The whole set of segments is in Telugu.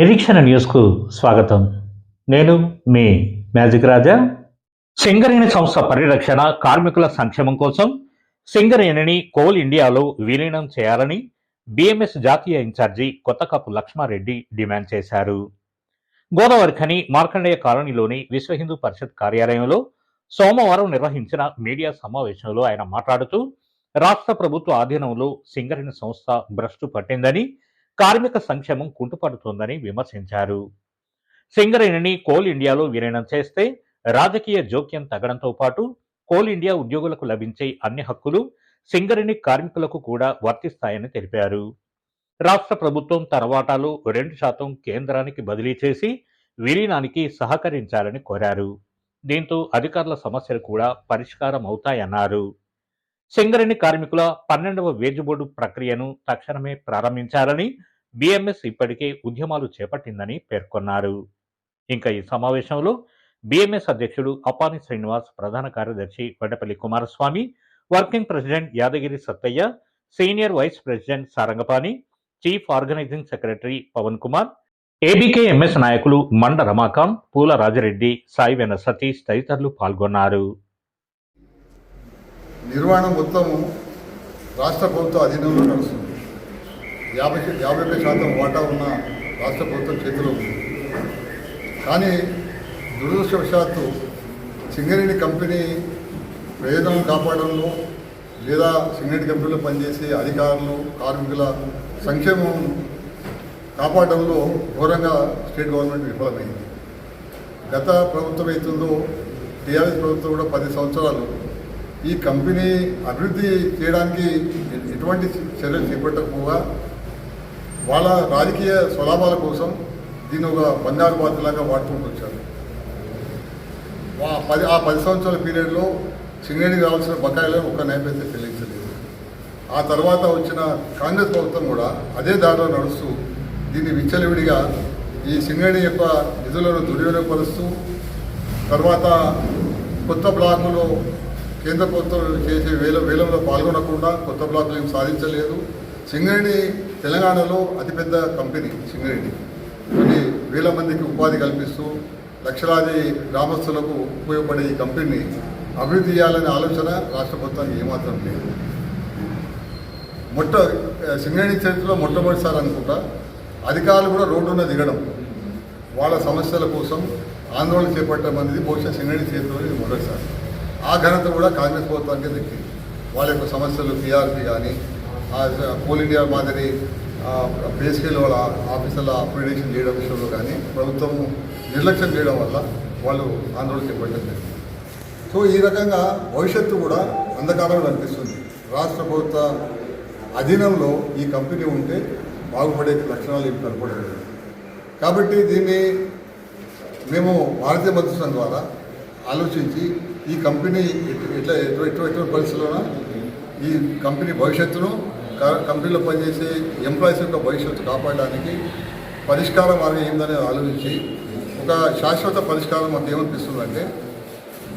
నిరీక్షణ న్యూస్కు స్వాగతం. నేను మీ మ్యాజిక్ రాజా. సింగరేణి సంస్థ పరిరక్షణ, కార్మికుల సంక్షేమం కోసం సింగరేణిని కోల్ ఇండియాలో విలీనం చేయాలని బీఎంఎస్ జాతీయ ఇన్ఛార్జి కొత్తకాపు లక్ష్మారెడ్డి డిమాండ్ చేశారు. గోదావరి ఖని మార్కండేయ కాలనీలోని విశ్వ హిందూ పరిషత్ కార్యాలయంలో సోమవారం నిర్వహించిన మీడియా సమావేశంలో ఆయన మాట్లాడుతూ, రాష్ట్ర ప్రభుత్వ ఆధీనంలో సింగరేణి సంస్థ భ్రష్టు పట్టిందని, కార్మిక సంక్షేమం కుంటుపడుతోందని విమర్శించారు. సింగరేణిని కోల్ ఇండియాలో విలీనం చేస్తే రాజకీయ జోక్యం తగ్గడంతో పాటు కోల్ ఇండియా ఉద్యోగులకు లభించే అన్ని హక్కులు సింగరేణి కార్మికులకు కూడా వర్తిస్తాయని తెలిపారు. రాష్ట్ర ప్రభుత్వం తన వాటాలో 2% కేంద్రానికి బదిలీ చేసి విలీనానికి సహకరించాలని కోరారు. దీంతో అధికారుల సమస్యలు కూడా పరిష్కారం అవుతాయన్నారు. సింగరేణి కార్మికుల 12వ వేజ్ బోర్డు ప్రక్రియను తక్షణమే ప్రారంభించాలని బీఎంఎస్ ఇప్పటికే ఉద్యమాలు చేపట్టిందని పేర్కొన్నారు. ఇంకా ఈ సమావేశంలో బీఎంఎస్ అధ్యక్షుడు అపాని శ్రీనివాస్, ప్రధాన కార్యదర్శి Vaddapalli Kumaraswamy, working president Yadagiri Sattaiah, senior vice president Sarangapani, chief organising secretary Pavan Kumar, ABKMS నాయకులు మండ రమాకాంత్, పూల రాజరెడ్డి, సాయివెన సతీష్ తదితరులు పాల్గొన్నారు. నిర్వహణ మొత్తం రాష్ట్ర ప్రభుత్వ అధీనంలో నడుస్తుంది. 50% వాటా ఉన్న రాష్ట్ర ప్రభుత్వం చేతిలో ఉంది. కానీ దురదృష్టవశాత్తు సింగరేణి కంపెనీ ప్రయోజనం కాపాడంలో లేదా సింగరేణి కంపెనీలో పనిచేసే అధికారులు, కార్మికుల సంక్షేమం కాపాడంలో ఘోరంగా స్టేట్ గవర్నమెంట్ విఫలమైంది. గత ప్రభుత్వం అవుతుందో టీఆర్ఎస్ ప్రభుత్వం కూడా 10 సంవత్సరాలు ఈ కంపెనీ అభివృద్ధి చేయడానికి ఎటువంటి చర్యలు చేపట్టకపోగా వాళ్ళ రాజకీయ స్వలాభాల కోసం దీన్ని ఒక బంగారు బాతులాగా వాడుకుంటూ వచ్చారు. ఆ 10 సంవత్సరాల పీరియడ్లో సింగరేణికి రావాల్సిన బకాయిలను ఒక్క నైపేత చెల్లించలేదు. ఆ తర్వాత వచ్చిన కాంగ్రెస్ ప్రభుత్వం కూడా అదే దారిలో నడుస్తూ దీన్ని విచ్చలవిడిగా ఈ సింగరేణి యొక్క నిధులను దుర్వినియోగపరుస్తూ, తర్వాత కొత్త బ్లాకులో కేంద్ర ప్రభుత్వం చేసే వేలంలో పాల్గొనకుండా కొత్త బ్లాకులు ఏం సాధించలేదు. సింగరేణి తెలంగాణలో అతిపెద్ద కంపెనీ సింగరేణి. కొన్ని వేల మందికి ఉపాధి కల్పిస్తూ లక్షలాది గ్రామస్తులకు ఉపయోగపడే ఈ కంపెనీని అభివృద్ధి చేయాలనే ఆలోచన రాష్ట్ర ప్రభుత్వానికి ఏమాత్రం లేదు. సింగరేణి చరిత్రలో మొట్టమొదటిసారి అనుకుంటా అధికారులు కూడా రోడ్డున దిగడం, వాళ్ళ సమస్యల కోసం ఆందోళన చేపట్టడం అనేది బహుశా సింగరేణి చరిత్రలో ఇది మొదటిసారి. ఆ ఘనత కూడా కాంగ్రెస్ ప్రభుత్వానికి దక్కింది. వాళ్ళ యొక్క సమస్యలు టీఆర్పీ కానీ, కోల్ ఇండియా మాదిరి పే స్కేల్ వాళ్ళ ఆఫీసర్ల అప్గ్రేడేషన్ చేయడం విషయంలో కానీ ప్రభుత్వం నిర్లక్ష్యం చేయడం వల్ల వాళ్ళు ఆందోళన చేపట్టడం జరిగింది. సో ఈ రకంగా భవిష్యత్తు కూడా అంధకారంలో అనిపిస్తుంది. రాష్ట్ర ప్రభుత్వ అధీనంలో ఈ కంపెనీ ఉంటే బాగుపడే లక్షణాలు ఇవి కనపడలేదు. కాబట్టి దీన్ని మేము భారతీయ మంత్రిత్వం ద్వారా ఆలోచించి ఈ కంపెనీ ఎటువంటి పరిస్థితుల్లోన ఈ కంపెనీ భవిష్యత్తును, కంపెనీలో పనిచేసే ఎంప్లాయీస్ యొక్క భవిష్యత్తు కాపాడడానికి పరిష్కార మార్గం ఏందనేది ఆలోచించి ఒక శాశ్వత పరిష్కారం మాకు ఏమనిపిస్తుందంటే,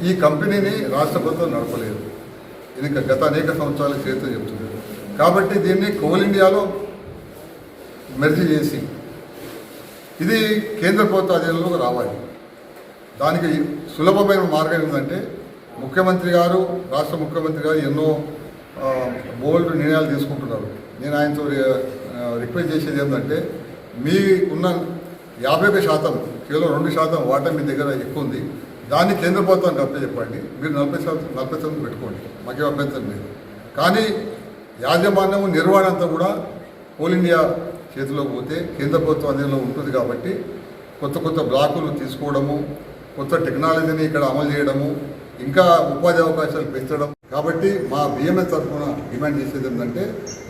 ఈ కంపెనీని రాష్ట్ర ప్రభుత్వం నడపలేదు. ఇది గత అనేక సంవత్సరాల చరిత్ర చెప్తుంది. కాబట్టి దీన్ని కోల్ ఇండియాలో మెర్జీ చేసి ఇది కేంద్ర ప్రభుత్వ అధీనంలో రావాలి. దానికి సులభమైన మార్గం ఏంటంటే, ముఖ్యమంత్రి గారు, రాష్ట్ర ముఖ్యమంత్రి గారు ఎన్నో బోల్డ్ నిర్ణయాలు తీసుకుంటున్నారు. నేను ఆయనతో రిక్వెస్ట్ చేసేది ఏంటంటే, మీకున్న 50% కేవలం 2% వాటా మీ దగ్గర ఎక్కువ ఉంది, దాన్ని కేంద్ర ప్రభుత్వానికి అప్పచెప్పండి. మీరు 40% పెట్టుకోండి, మాకేం అభ్యంతరం లేదు. కానీ యాజమాన్యం, నిర్వహణ అంతా కూడా కోల్ ఇండియా చేతిలో పోతే కేంద్ర ప్రభుత్వం అధీనంలో ఉంటుంది. కాబట్టి కొత్త బ్లాకులు తీసుకోవడము, కొత్త టెక్నాలజీని ఇక్కడ అమలు చేయడము, ఇంకా ఉపాధి అవకాశాలు పెంచడం. కాబట్టి మా బీఎంఎస్ తరఫున డిమాండ్ చేసేది ఏంటంటే,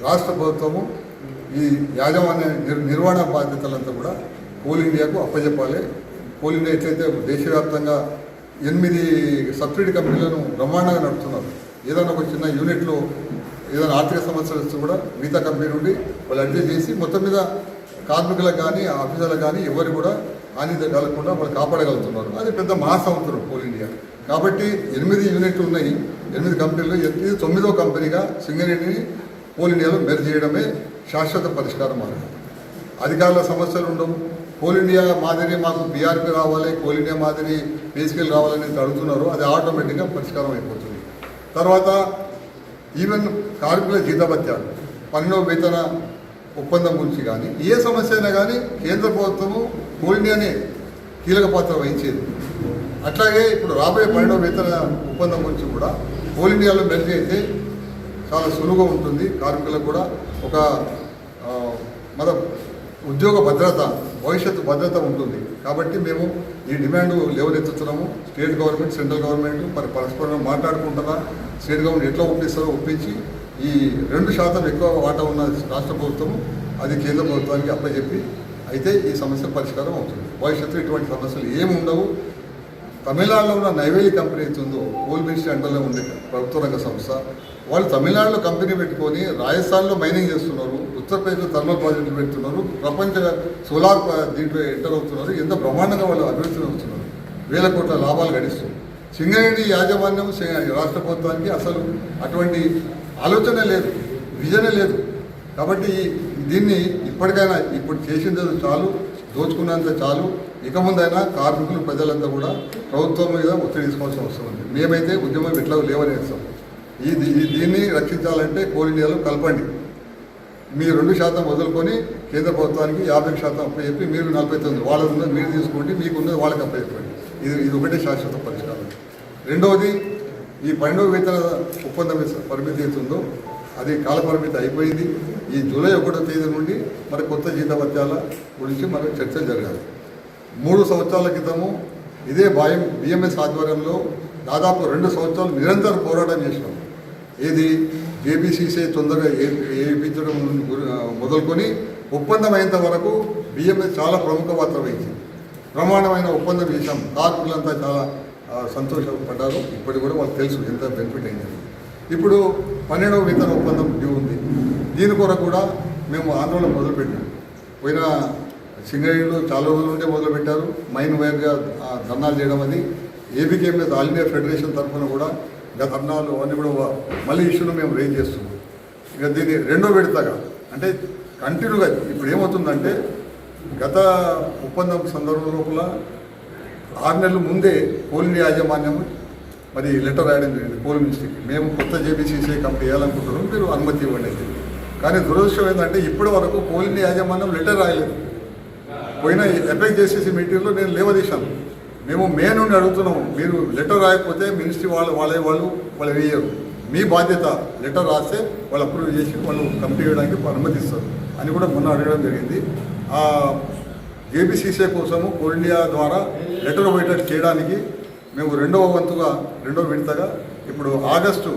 రాష్ట్ర ప్రభుత్వము ఈ యాజమాన్య నిర్వహణ బాధ్యతలంతా కూడా కోల్ ఇండియాకు అప్పచెప్పాలి. కోల్ ఇండియా ఎట్లయితే దేశవ్యాప్తంగా 8 సబ్సిడీ కంపెనీలను బ్రహ్మాండంగా నడుపుతున్నారు. ఏదైనా ఒక చిన్న యూనిట్లో ఏదైనా ఆర్థిక సమస్యలు వస్తే కూడా మిగతా కంపెనీ నుండి వాళ్ళు అడ్జస్ట్ చేసి మొత్తం మీద కార్మికులకు కానీ, ఆఫీసర్లకు కానీ ఎవరు కూడా హాని కలగకుండా వాళ్ళు కాపాడగలుగుతున్నారు. అది పెద్ద మహాసముద్రం కోల్ ఇండియా. కాబట్టి 8 యూనిట్లు ఉన్నాయి, 8 కంపెనీలు. ఇది 9వ కంపెనీగా సింగరేణిని కోల్ ఇండియాలో మెర్జ్ చేయడమే శాశ్వత పరిష్కారం మార్గం. అధికారుల సమస్యలు ఉండవు. కోల్ ఇండియా మాదిరి మాకు బీఆర్పీ రావాలి, కోల్ ఇండియా మాదిరి పీస్కెళ్ళి రావాలని అడుగుతున్నారు. అది ఆటోమేటిక్గా పరిష్కారం అయిపోతుంది. తర్వాత ఈవెన్ కార్మికుల జీతభత్యాలు, 12వ వేతన ఒప్పందం గురించి కానీ ఏ సమస్య అయినా కానీ కేంద్ర ప్రభుత్వము కోల్ ఇండియానే కీలక పాత్ర వహించేది. అట్లాగే ఇప్పుడు రాబోయే 12వ వేతన ఒప్పందం గురించి కూడా కోల్ ఇండియాలో మెరుగు అయితే చాలా సులువుగా ఉంటుంది. కార్మికులకు కూడా ఒక మన ఉద్యోగ భద్రత, భవిష్యత్తు భద్రత ఉంటుంది. కాబట్టి మేము ఈ డిమాండ్ లేవనెత్తుతున్నాము. స్టేట్ గవర్నమెంట్, సెంట్రల్ గవర్నమెంట్ మరి పరస్పరం మాట్లాడుకుంటున్నా స్టేట్ గవర్నమెంట్ ఎట్లా ఒప్పిస్తారో ఒప్పించి ఈ 2% ఎక్కువ వాటా ఉన్న రాష్ట్ర ప్రభుత్వము అది కేంద్ర ప్రభుత్వానికి అప్పచెప్పి అయితే ఈ సమస్య పరిష్కారం అవుతుంది. భవిష్యత్తులో ఇటువంటి సమస్యలు ఏమి ఉండవు. తమిళనాడులో ఉన్న నైవేలి కంపెనీ అవుతుందో కోల్ మినిస్ట్రీ అండర్లో ఉండే ప్రభుత్వ రంగ సంస్థ, వాళ్ళు తమిళనాడులో కంపెనీ పెట్టుకొని రాజస్థాన్లో మైనింగ్ చేస్తున్నారు, ఉత్తరప్రదేశ్లో థర్మల్ ప్రాజెక్టులు పెడుతున్నారు, ప్రపంచ సోలార్ దీంట్లో ఎంటర్ అవుతున్నారు. ఎంత బ్రహ్మాండంగా వాళ్ళు అభివృద్ధి అవుతున్నారు, వేల కోట్ల లాభాలు గడిస్తున్నారు. సింగరేణి యాజమాన్యం రాష్ట్ర ప్రభుత్వానికి అసలు అటువంటి ఆలోచన లేదు, విజనే లేదు. కాబట్టి దీన్ని ఇప్పటికైనా ఇప్పుడు చేసింది చాలు, దోచుకున్నంత చాలు. ఇక ముందైనా కార్మికులు, ప్రజలంతా కూడా ప్రభుత్వం మీద ఒత్తిడి తీసుకోవాల్సిన అవసరం ఉంది. మేమైతే ఉద్యమం ఎట్లా లేవనేస్తాం. దీన్ని రక్షించాలంటే కోల్ ఇండియాలో కలపండి. మీ 2% వదులుకొని కేంద్ర ప్రభుత్వానికి 50% అప్పచెప్పి మీరు 49 వాళ్ళ ఉన్నది మీరు తీసుకోండి, మీకున్నది వాళ్ళకి అప్పచెప్పండి. ఇది ఒకటే శాశ్వత పరిష్కారం. రెండవది, ఈ 12వ వేతన ఒప్పందం పరిమితి అవుతుందో అది కాలపరిమితి అయిపోయింది. ఈ జూలై 1వ తేదీ నుండి మరి కొత్త జీతభత్యాల గురించి మరి చర్చలు జరగాలి. 3 సంవత్సరాల క్రితము ఇదే బిఎంఎస్ ఆధ్వర్యంలో దాదాపు 2 సంవత్సరాలు నిరంతరం పోరాటం చేసినాం. ఏది జేబీసీసీ తొందరగా వేయించడం మొదలుకొని ఒప్పందం అయ్యేంత వరకు బిఎంఎస్ చాలా ప్రముఖ పాత్ర వహించింది. ప్రమాణమైన ఒప్పందం చేశాం. కార్మికులంతా చాలా సంతోషపడ్డారు. ఇప్పటికి కూడా వాళ్ళకి తెలుసు ఎంత బెనిఫిట్ అయిందని. ఇప్పుడు 12వ వేతన ఒప్పందం డ్యూ ఉంది. దీని కొరకు కూడా మేము ఆందోళన మొదలుపెట్టాం. పోయిన సింగరేణిలో చాలా రోజుల నుండే మొదలుపెట్టారు. మైన్ వైర్గా ధర్నాలు చేయడం అని ఏబీకేఎంఎస్ ఆల్ ఇండియా ఫెడరేషన్ తరఫున కూడా ధర్నాలు అవన్నీ కూడా మళ్ళీ ఇష్యూను మేము రేజ్ చేస్తున్నాం. ఇక దీన్ని 2వ విడతగా అంటే కంటిన్యూగా ఇప్పుడు ఏమవుతుందంటే గత ఒప్పందం సందర్భం లోపల 6 నెలల ముందే కోల్ ఇండియా యాజమాన్యం మరి లెటర్ రాయడం జరిగింది కోల్ మినిస్ట్రీకి. మేము కొత్త జేబీసీసీ కంపెనీ వేయాలనుకుంటున్నాం, మీరు అనుమతి ఇవ్వండి అయితే. కానీ దురదృష్టం ఏంటంటే ఇప్పటి వరకు కోల్ ఇండియా యాజమాన్యం లెటర్ రాయలేదు. పోయిన ఎఫెక్ట్ చేసేసి మీటింగ్లో నేను లేవదీశాను. మేము మే నుండి అడుగుతున్నాము, మీరు లెటర్ రాయకపోతే మినిస్ట్రీ వాళ్ళు వేయరు, మీ బాధ్యత. లెటర్ రాస్తే వాళ్ళు అప్రూవ్ చేసి వాళ్ళు కంపెనీ వేయడానికి అనుమతిస్తారు అని కూడా మొన్న అడగడం జరిగింది. ఆ జేబీసీసీ కోసము కోల్ ఇండియా ద్వారా లెటర్ పోయేటట్టు చేయడానికి మేము 2వ విడతగా ఇప్పుడు ఆగస్టు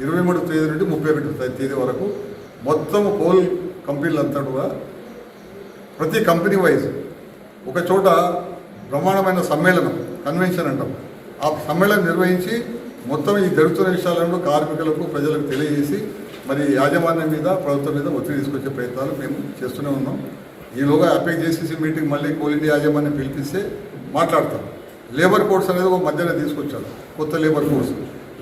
23వ తేదీ నుండి 31వ తేదీ వరకు మొత్తం కోల్ కంపెనీలంతా కూడా ప్రతి కంపెనీ వైజ్ ఒక చోట బ్రహ్మాండమైన సమ్మేళనం, కన్వెన్షన్ అంటాం, ఆ సమ్మేళనం నిర్వహించి మొత్తం ఈ జరుగుతున్న విషయాలను కార్మికులకు, ప్రజలకు తెలియజేసి మరి యాజమాన్యం మీద, ప్రభుత్వం మీద ఒత్తిడి తీసుకొచ్చే ప్రయత్నాలు మేము చేస్తూనే ఉన్నాం. ఈలోగా అపెక్ జేసీసీ మీటింగ్ మళ్ళీ కోల్ ఇండియా యాజమాన్యం పిలిపిస్తే మాట్లాడతాం. లేబర్ కోడ్స్ అనేది ఒక మధ్యన తీసుకొచ్చాడు, కొత్త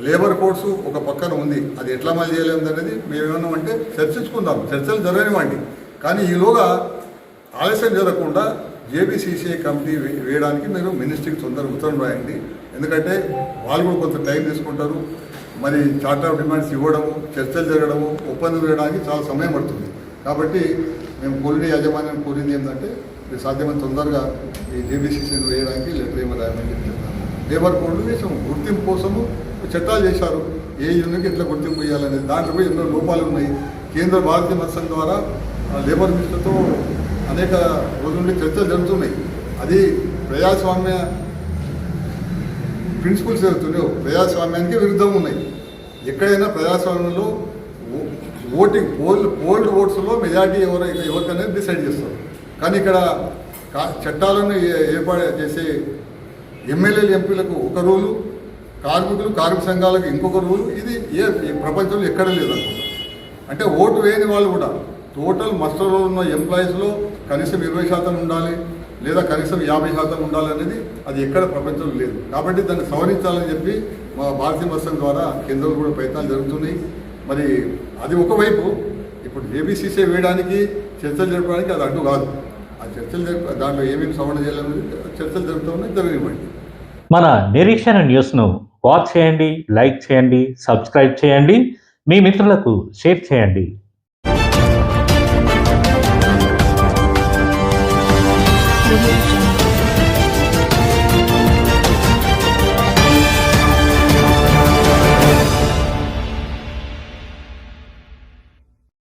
లేబర్ కోడ్స్ ఒక పక్కన ఉంది. అది ఎట్లా అమలు చేయలేదు అనేది మేమేమన్నామంటే చర్చించుకుందాం, చర్చలు జరగనివ్వండి. కానీ ఈలోగా ఆలస్యం జరగకుండా జేబీసీసీ కమిటీ వేయడానికి మీరు మినిస్ట్రీకి తొందరగా ఉత్తరం రాయండి. ఎందుకంటే వాళ్ళు కూడా కొంత టైం తీసుకుంటారు. మరి చార్టర్ ఆఫ్ డిమాండ్స్ ఇవ్వడము, చర్చలు జరగడము, ఒప్పందం వేయడానికి చాలా సమయం పడుతుంది. కాబట్టి మేము కోల్ ఇండియా యాజమాన్యం కోరింది ఏంటంటే మీరు సాధ్యమైన తొందరగా ఈ జేబీసీసీని వేయడానికి లెటర్ ఏమో రాయమని చెప్తున్నారు. లేబర్ కోడ్లు వేసాము, గుర్తింపు కోసము చట్టాలు చేశారు. ఏ యూనిట్కి ఎట్లా గుర్తింపు ఇవ్వాలనేది దాంట్లో కూడా ఎన్నో లోపాలు ఉన్నాయి. కేంద్ర భారతీయ మత్స్యం ద్వారా లేబర్ మినిస్టర్తో అనేక రోజుల నుండి చర్చలు జరుగుతున్నాయి. అది ప్రజాస్వామ్య ప్రిన్సిపల్స్ జరుగుతున్నాయో ప్రజాస్వామ్యానికి విరుద్ధం ఉన్నాయి. ఎక్కడైనా ప్రజాస్వామ్యంలో పోల్డ్ ఓట్స్లో మెజార్టీ ఎవరికనేది డిసైడ్ చేస్తారు. కానీ ఇక్కడ చట్టాలను ఏర్పాటు చేసే ఎమ్మెల్యేలు, ఎంపీలకు ఒక రూలు, కార్మిక సంఘాలకు ఇంకొక రూలు. ఇది ప్రపంచంలో ఎక్కడ లేదనుకుంటా. అంటే ఓటు వేయని వాళ్ళు కూడా టోటల్ మస్టర్లో ఉన్న ఎంప్లాయీస్లో కనీసం 20% ఉండాలి, లేదా కనీసం 50% ఉండాలి అనేది అది ఎక్కడ ప్రపంచంలో లేదు. కాబట్టి దాన్ని సవరించాలని చెప్పి మా భారతీయ మత్స్యం ద్వారా కేంద్రంలో కూడా ప్రయత్నాలు జరుగుతున్నాయి. మరి అది ఒకవైపు ఇప్పుడు ఏబీసీసీ వేయడానికి, చర్చలు జరపడానికి అది అడ్డు కాదు. ఆ చర్చలు దాంట్లో ఏమేమి సవరణ చేయాలనేది చర్చలు జరుగుతున్నాయి, జరగనివ్వండి. మన నిరీక్షణ న్యూస్ను వాచ్ చేయండి, లైక్ చేయండి, సబ్స్క్రైబ్ చేయండి, మీ మిత్రులకు షేర్ చేయండి. Audio Jungle.